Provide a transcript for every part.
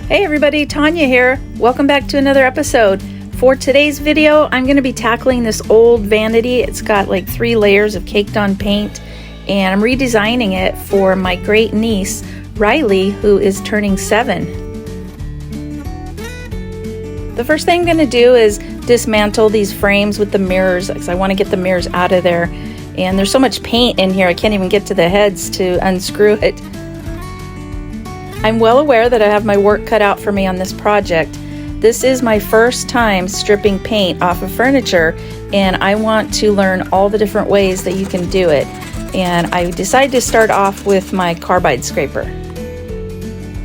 Hey everybody, Tanya here. Welcome back to another episode. For today's video, I'm going to be tackling this old Vanity. It's got like 3 layers of caked on paint, and I'm redesigning it for my great niece, Riley, who is turning 7. The first thing I'm going to do is dismantle these frames with the mirrors, because I want to get the mirrors out of there. And there's so much paint in here, I can't even get to the heads to unscrew it. I'm well aware that I have my work cut out for me on this project. This is my first time stripping paint off of furniture, and I want to learn all the different ways that you can do it. And I decided to start off with my carbide scraper.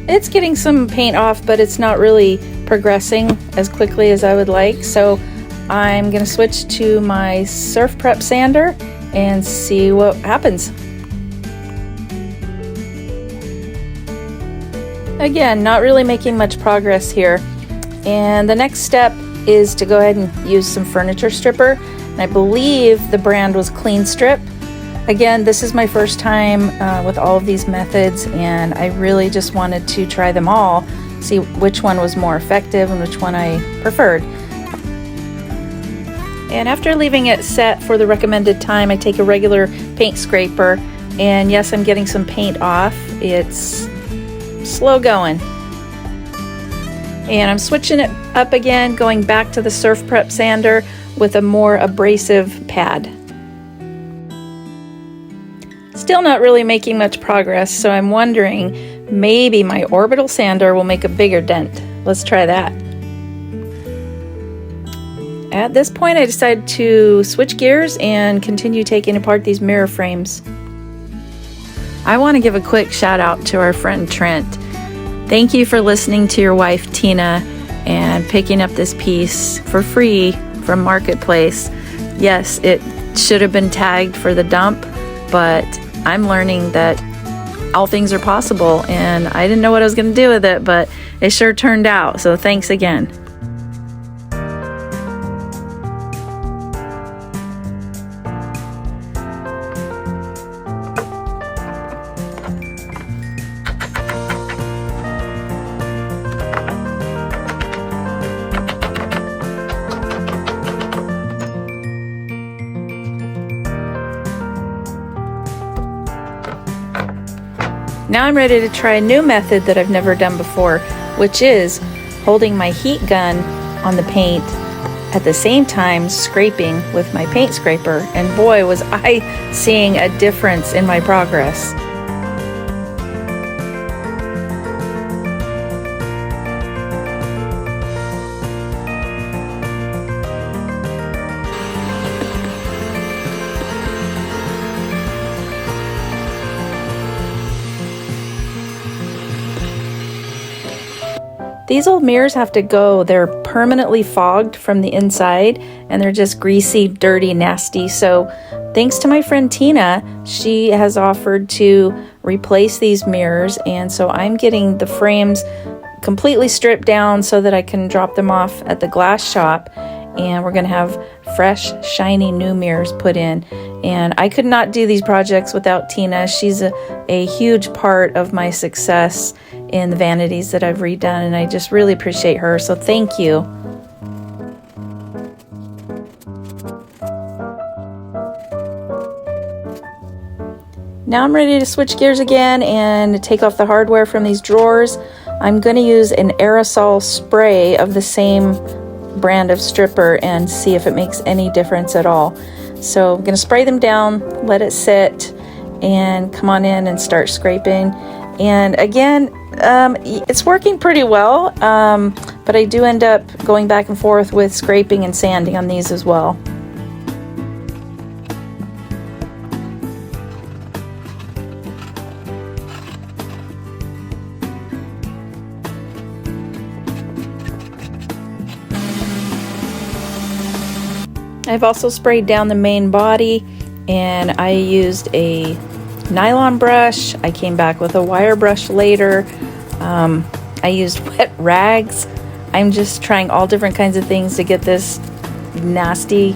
It's getting some paint off, but it's not really progressing as quickly as I would like. So I'm going to switch to my Surf Prep sander and see what happens. Again, not really making much progress here. And the next step is to go ahead and use some furniture stripper. And I believe the brand was Clean Strip. Again, this is my first time with all of these methods, and I really just wanted to try them all, see which one was more effective and which one I preferred. And after leaving it set for the recommended time, I take a regular paint scraper, and yes, I'm getting some paint off. It's slow going. And I'm switching it up again, going back to the Surf Prep sander with a more abrasive pad. Still not really making much progress, so I'm wondering maybe my orbital sander will make a bigger dent. Let's try that. At this point, I decided to switch gears and continue taking apart these mirror frames. I want to give a quick shout out to our friend Trent. Thank you for listening to your wife Tina and picking up this piece for free from Marketplace. Yes, it should have been tagged for the dump, but I'm learning that all things are possible, and I didn't know what I was going to do with it, but it sure turned out, so thanks again. Now I'm ready to try a new method that I've never done before, which is holding my heat gun on the paint at the same time scraping with my paint scraper, and boy was I seeing a difference in my progress. These old mirrors have to go. They're permanently fogged from the inside, and they're just greasy, dirty, nasty. So thanks to my friend Tina, she has offered to replace these mirrors, and so I'm getting the frames completely stripped down so that I can drop them off at the glass shop, and we're going to have fresh, shiny new mirrors put in. And I could not do these projects without Tina. She's a huge part of my success in the vanities that I've redone, and I just really appreciate her, so thank you. Now I'm ready to switch gears again and take off the hardware from these drawers. I'm going to use an aerosol spray of the same brand of stripper and see if it makes any difference at all. So I'm going to spray them down, let it sit, and come on in and start scraping. And again, it's working pretty well, but I do end up going back and forth with scraping and sanding on these as well. I've also sprayed down the main body, and I used a nylon brush. I came back with a wire brush later. I used wet rags. I'm just trying all different kinds of things to get this nasty,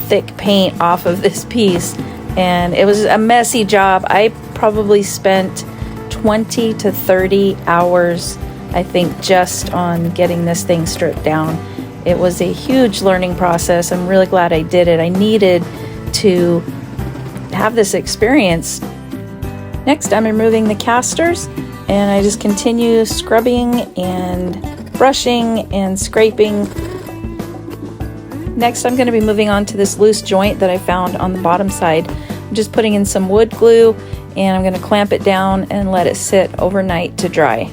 thick paint off of this piece. And it was a messy job. I probably spent 20 to 30 hours I think, just on getting this thing stripped down. It was a huge learning process. I'm really glad I did it. I needed to have this experience. Next, I'm removing the casters, and I just continue scrubbing and brushing and scraping. Next, I'm going to be moving on to this loose joint that I found on the bottom side. I'm just putting in some wood glue, and I'm going to clamp it down and let it sit overnight to dry.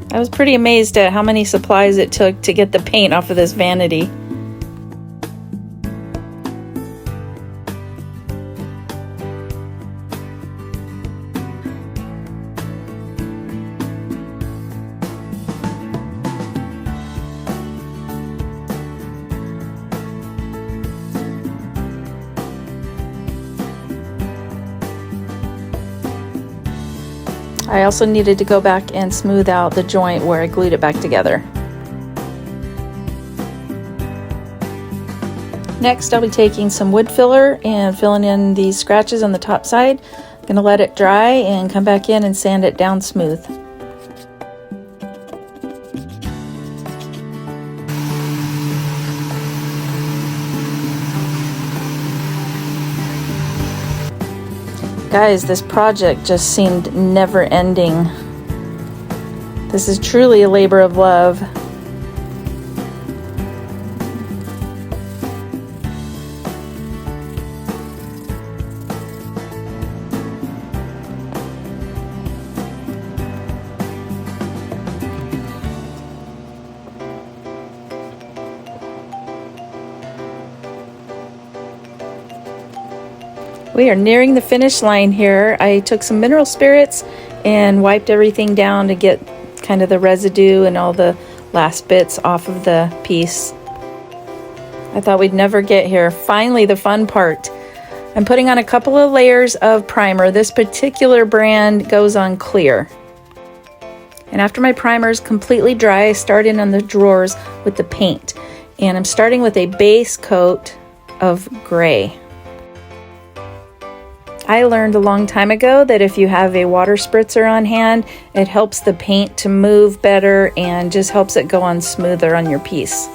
I was pretty amazed at how many supplies it took to get the paint off of this vanity. I also needed to go back and smooth out the joint where I glued it back together. Next, I'll be taking some wood filler and filling in these scratches on the top side. I'm going to let it dry and come back in and sand it down smooth. Guys, this project just seemed never ending. This is truly a labor of love. We are nearing the finish line here. I took some mineral spirits and wiped everything down to get kind of the residue and all the last bits off of the piece. I thought we'd never get here. Finally, the fun part. I'm putting on a couple of layers of primer. This particular brand goes on clear. And after my primer is completely dry, I start in on the drawers with the paint. And I'm starting with a base coat of gray. I learned a long time ago that if you have a water spritzer on hand, it helps the paint to move better and just helps it go on smoother on your piece.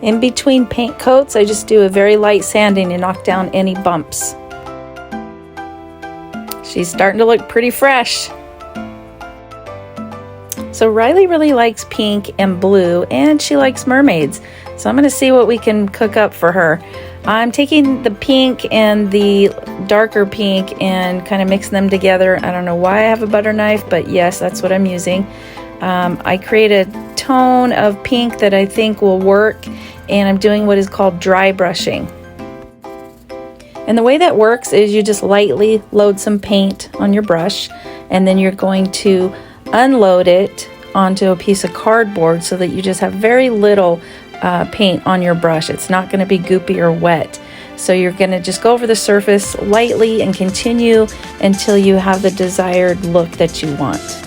In between paint coats, I just do a very light sanding to knock down any bumps. She's starting to look pretty fresh. So Riley really likes pink and blue, and she likes mermaids. So I'm going to see what we can cook up for her. I'm taking the pink and the darker pink and kind of mixing them together. I don't know why I have a butter knife, but yes, that's what I'm using. I create a tone of pink that I think will work, and I'm doing what is called dry brushing. And the way that works is you just lightly load some paint on your brush, and then you're going to unload it onto a piece of cardboard so that you just have very little paint on your brush. It's not going to be goopy or wet. So you're going to just go over the surface lightly and continue until you have the desired look that you want.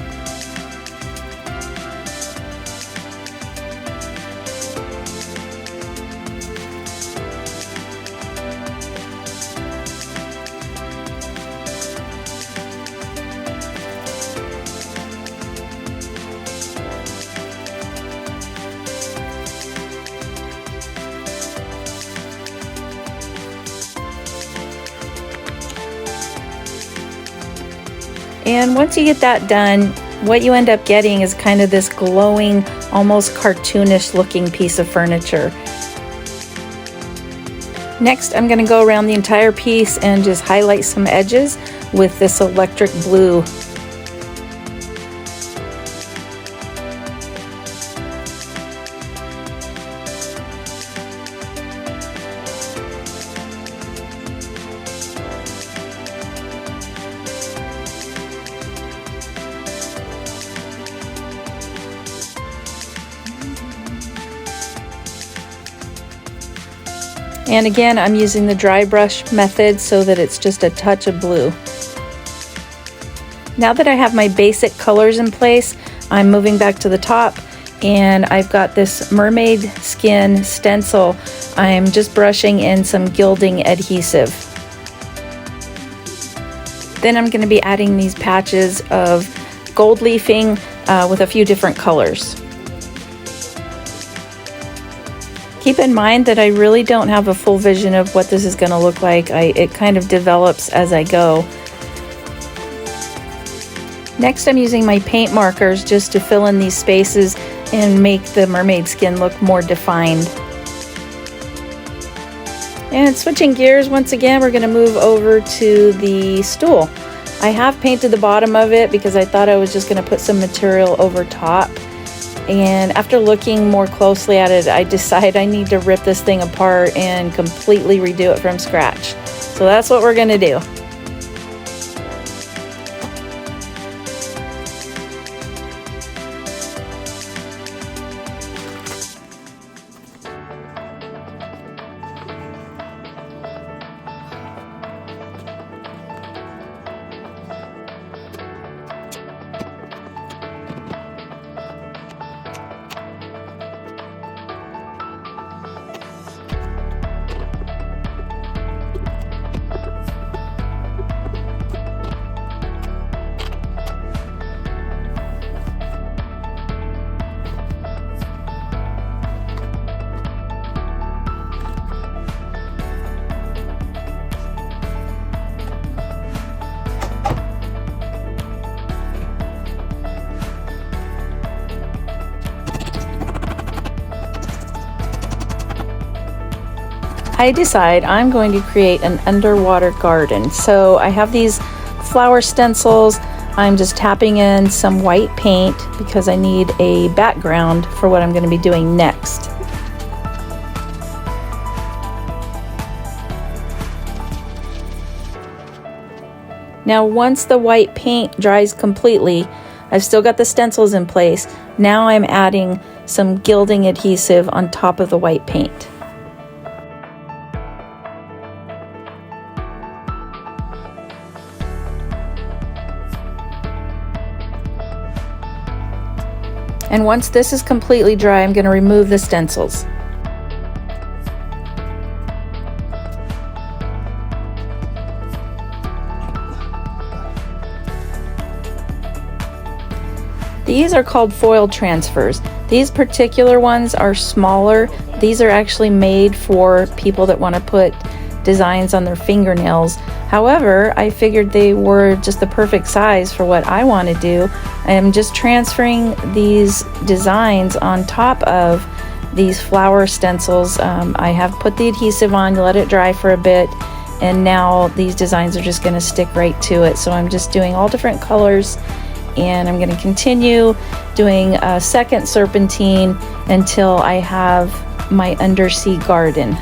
And once you get that done, what you end up getting is kind of this glowing, almost cartoonish looking piece of furniture. Next, I'm going to go around the entire piece and just highlight some edges with this electric blue. And again, I'm using the dry brush method so that it's just a touch of blue. Now that I have my basic colors in place, I'm moving back to the top, and I've got this mermaid skin stencil. I'm just brushing in some gilding adhesive. Then I'm going to be adding these patches of gold leafing with a few different colors. Keep in mind that I really don't have a full vision of what this is going to look like. It kind of develops as I go. Next, I'm using my paint markers just to fill in these spaces and make the mermaid skin look more defined. And switching gears once again, we're going to move over to the stool. I have painted the bottom of it because I thought I was just going to put some material over top. And after looking more closely at it, I decided I need to rip this thing apart and completely redo it from scratch. So that's what we're going to do. I decide I'm going to create an underwater garden. So I have these flower stencils. I'm just tapping in some white paint because I need a background for what I'm going to be doing next. Now once the white paint dries completely, I've still got the stencils in place. Now I'm adding some gilding adhesive on top of the white paint. And once this is completely dry, I'm going to remove the stencils. These are called foil transfers. These particular ones are smaller. These are actually made for people that want to put designs on their fingernails. However, I figured they were just the perfect size for what I want to do. I am just transferring these designs on top of these flower stencils. I have put the adhesive on to let it dry for a bit, and now these designs are just going to stick right to it. So I'm just doing all different colors, and I'm going to continue doing a second serpentine until I have my undersea garden.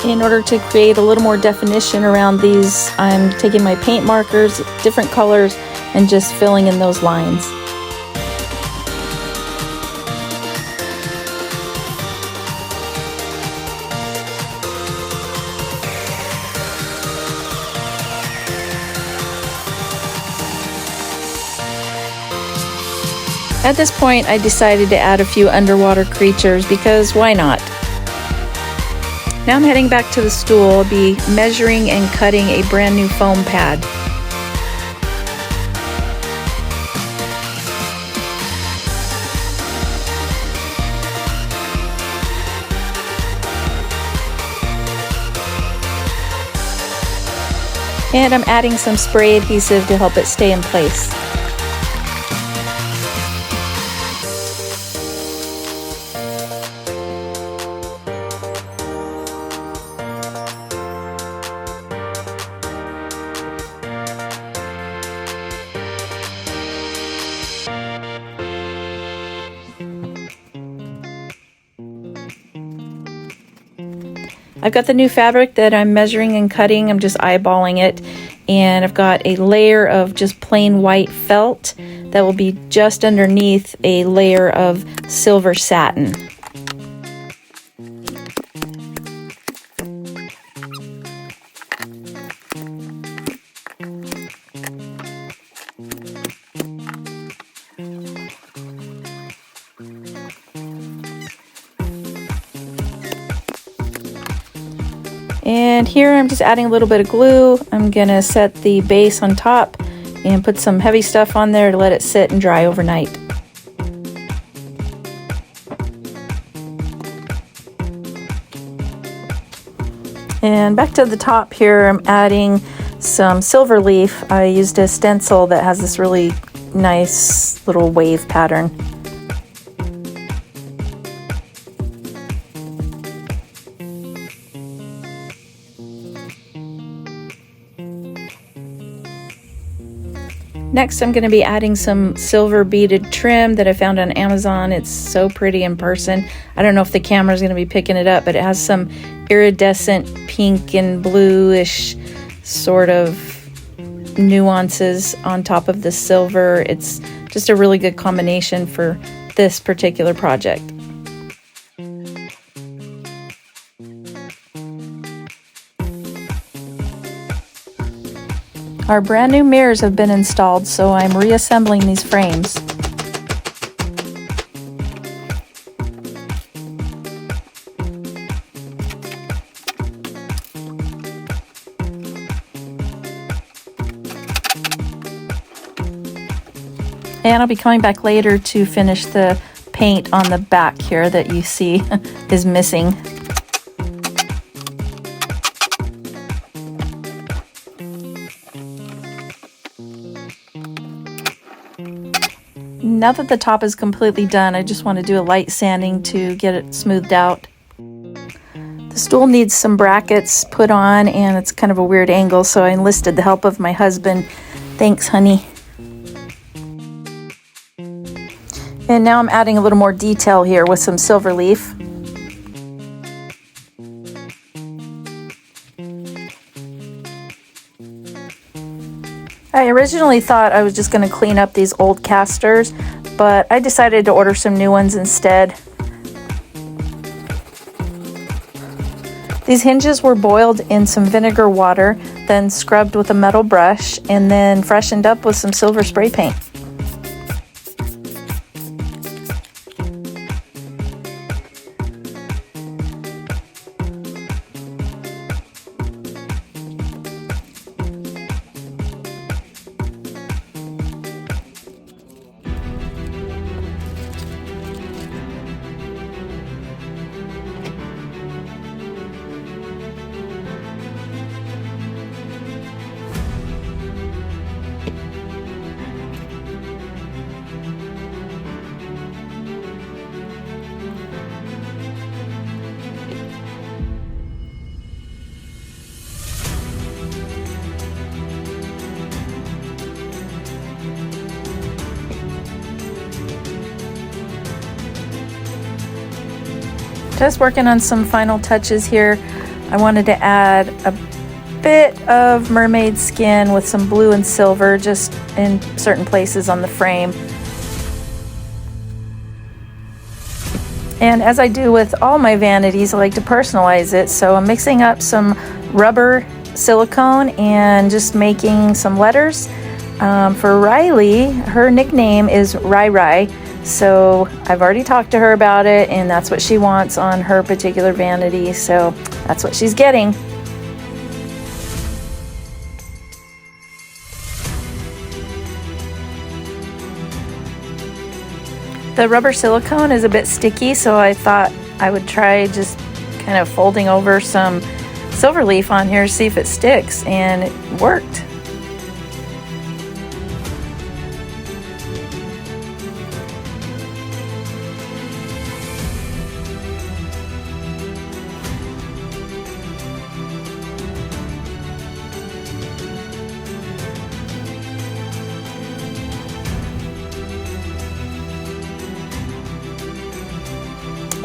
In order to create a little more definition around these, I'm taking my paint markers, different colors, and just filling in those lines. At this point, I decided to add a few underwater creatures because why not? Now I'm heading back to the stool. I'll be measuring and cutting a brand new foam pad. And I'm adding some spray adhesive to help it stay in place. I've got the new fabric that I'm measuring and cutting. I'm just eyeballing it. And I've got a layer of just plain white felt that will be just underneath a layer of silver satin. And here I'm just adding a little bit of glue. I'm gonna set the base on top and put some heavy stuff on there to let it sit and dry overnight. And back to the top here, I'm adding some silver leaf. I used a stencil that has this really nice little wave pattern. Next, I'm going to be adding some silver beaded trim that I found on Amazon. It's so pretty in person. I don't know if the camera is going to be picking it up, but it has some iridescent pink and bluish sort of nuances on top of the silver. It's just a really good combination for this particular project. Our brand new mirrors have been installed, so I'm reassembling these frames. And I'll be coming back later to finish the paint on the back here that you see is missing. Now that the top is completely done, I just want to do a light sanding to get it smoothed out. The stool needs some brackets put on, and it's kind of a weird angle, so I enlisted the help of my husband. Thanks, honey. And now I'm adding a little more detail here with some silver leaf. I originally thought I was just going to clean up these old casters, but I decided to order some new ones instead. These hinges were boiled in some vinegar water, then scrubbed with a metal brush, and then freshened up with some silver spray paint. Just working on some final touches here. I wanted to add a bit of mermaid skin with some blue and silver just in certain places on the frame. And as I do with all my vanities, I like to personalize it. So I'm mixing up some rubber silicone and just making some letters. For Riley, her nickname is Rai Rai. So I've already talked to her about it, and that's what she wants on her particular vanity. So that's what she's getting. The rubber silicone is a bit sticky, so I thought I would try just kind of folding over some silver leaf on here, see if it sticks, and it worked.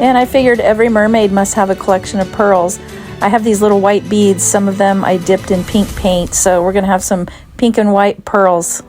And I figured every mermaid must have a collection of pearls. I have these little white beads. Some of them I dipped in pink paint, so we're gonna have some pink and white pearls.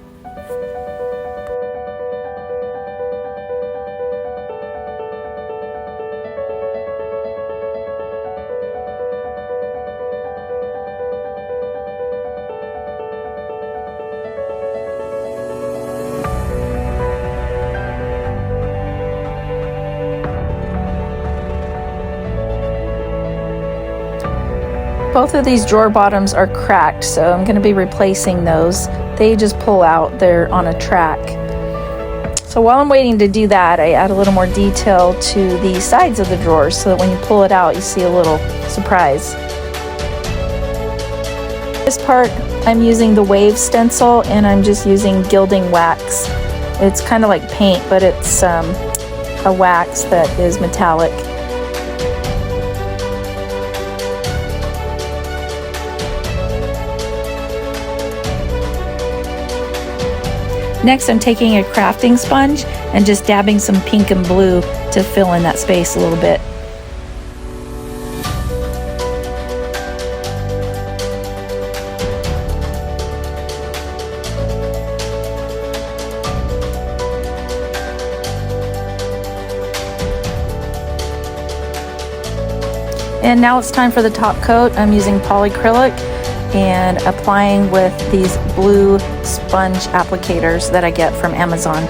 Both of these drawer bottoms are cracked, so I'm going to be replacing those. They just pull out, they're on a track. So while I'm waiting to do that, I add a little more detail to the sides of the drawers so that when you pull it out, you see a little surprise. This part, I'm using the wave stencil, and I'm just using gilding wax. It's kind of like paint, but it's a wax that is metallic. Next, I'm taking a crafting sponge and just dabbing some pink and blue to fill in that space a little bit. And now it's time for the top coat. I'm using polyacrylic and applying with these blue sponge applicators that I get from Amazon.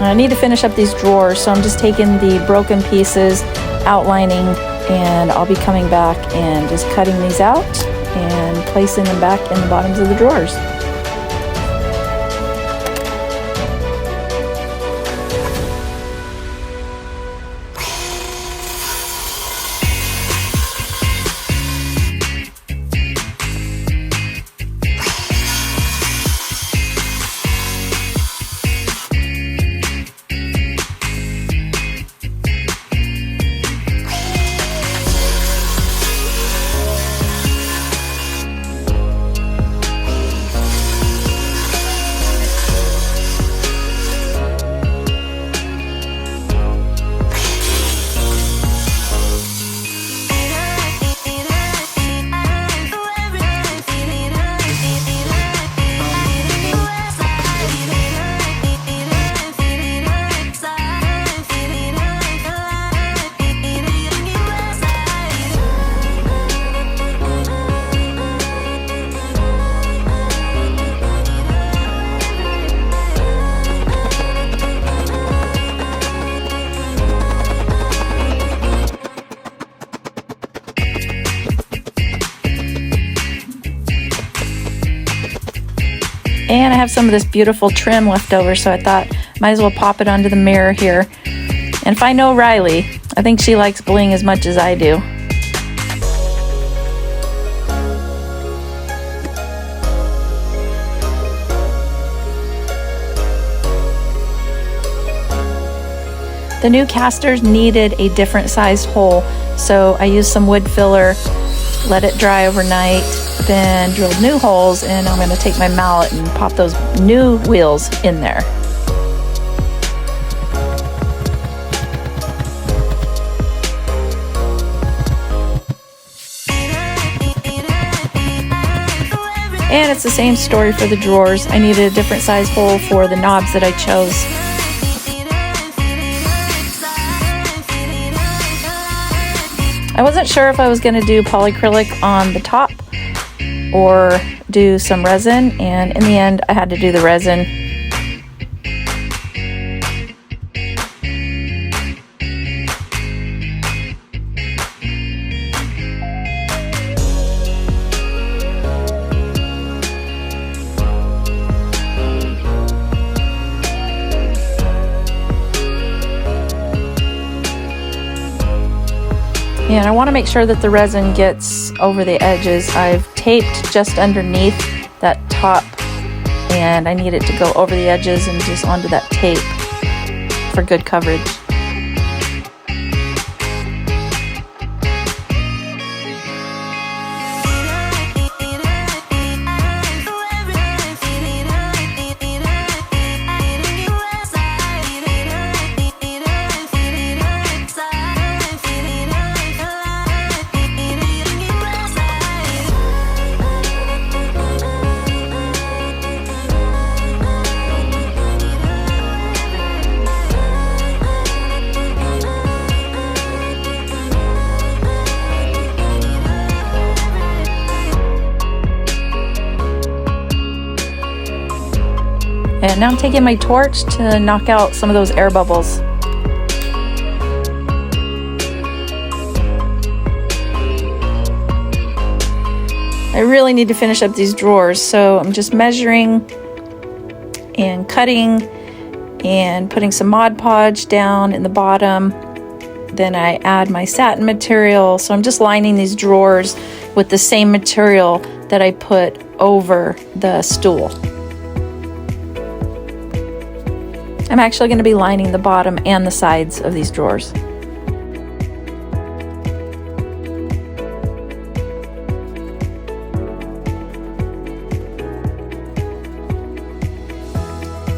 I need to finish up these drawers, so I'm just taking the broken pieces, outlining, and I'll be coming back and just cutting these out and placing them back in the bottoms of the drawers. And I have some of this beautiful trim left over, so I thought might as well pop it onto the mirror here. And if I know Riley, I think she likes bling as much as I do. The new casters needed a different sized hole, so I used some wood filler, let it dry overnight, then drilled new holes, and I'm going to take my mallet and pop those new wheels in there. And it's the same story for the drawers. I needed a different size hole for the knobs that I chose. I wasn't sure if I was going to do polyacrylic on the top or do some resin, and in the end I had to do the resin. And I want to make sure that the resin gets over the edges. I've taped just underneath that top, and I need it to go over the edges and just onto that tape for good coverage. And now I'm taking my torch to knock out some of those air bubbles. I really need to finish up these drawers, so I'm just measuring and cutting and putting some Mod Podge down in the bottom. Then I add my satin material, so I'm just lining these drawers with the same material that I put over the stool. I'm actually going to be lining the bottom and the sides of these drawers.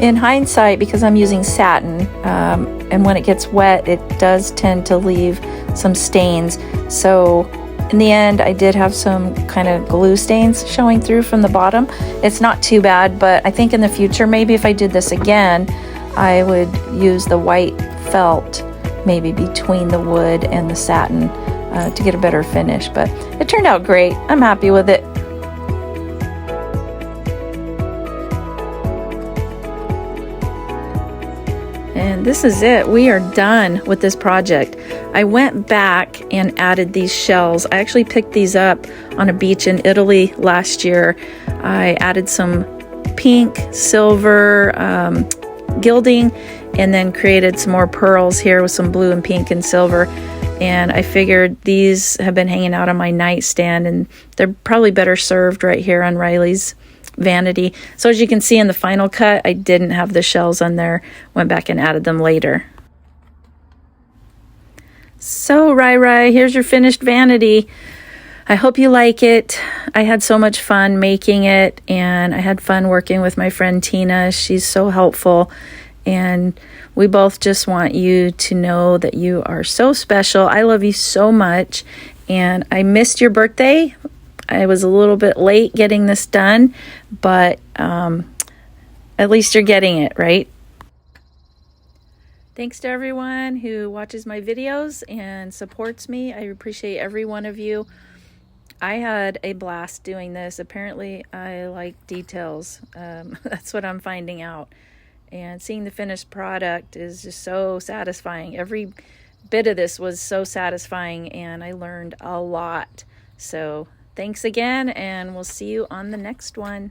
In hindsight, because I'm using satin, and when it gets wet, it does tend to leave some stains. So in the end, I did have some kind of glue stains showing through from the bottom. It's not too bad, but I think in the future, maybe if I did this again, I would use the white felt maybe between the wood and the satin to get a better finish. But it turned out great. I'm happy with it. And this is it. We are done with this project. I went back and added these shells. I actually picked these up on a beach in Italy last year. I added some pink, silver, gilding, and then created some more pearls here with some blue and pink and silver. And I figured these have been hanging out on my nightstand, and they're probably better served right here on Riley's Vanity. So as you can see in the final cut, I didn't have the shells on there. Went back and added them later. So Rai, here's your finished Vanity. I hope you like it. I had so much fun making it, and I had fun working with my friend Tina. She's so helpful, and we both just want you to know that you are so special. I love you so much, and I missed your birthday. I was a little bit late getting this done, but at least you're getting it, right? Thanks to everyone who watches my videos and supports me. I appreciate every one of you. I had a blast doing this. Apparently, I like details. That's what I'm finding out. And seeing the finished product is just so satisfying. Every bit of this was so satisfying, and I learned a lot. So thanks again, and we'll see you on the next one.